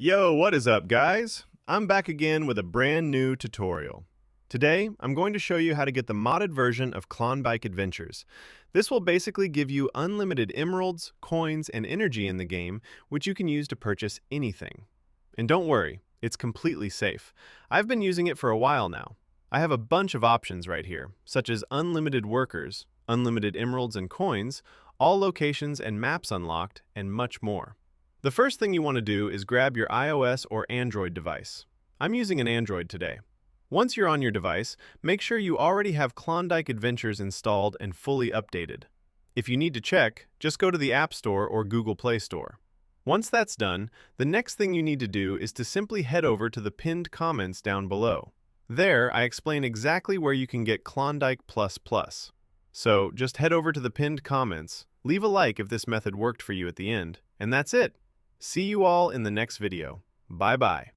Yo, what is up, guys? I'm back again with a brand new tutorial. Today, I'm going to show you how to get the modded version of Klondike Adventures. This will basically give you unlimited emeralds, coins, and energy in the game, which you can use to purchase anything. And don't worry, it's completely safe. I've been using it for a while now. I have a bunch of options right here, such as unlimited workers, unlimited emeralds and coins, all locations and maps unlocked, and much more. The first thing you want to do is grab your iOS or Android device. I'm using an Android today. Once you're on your device, make sure you already have Klondike Adventures installed and fully updated. If you need to check, just go to the App Store or Google Play Store. Once that's done, the next thing you need to do is to simply head over to the pinned comments down below. There, I explain exactly where you can get Klondike++. So, just head over to the pinned comments, leave a like if this method worked for you at the end, and that's it. See you all in the next video. Bye-bye.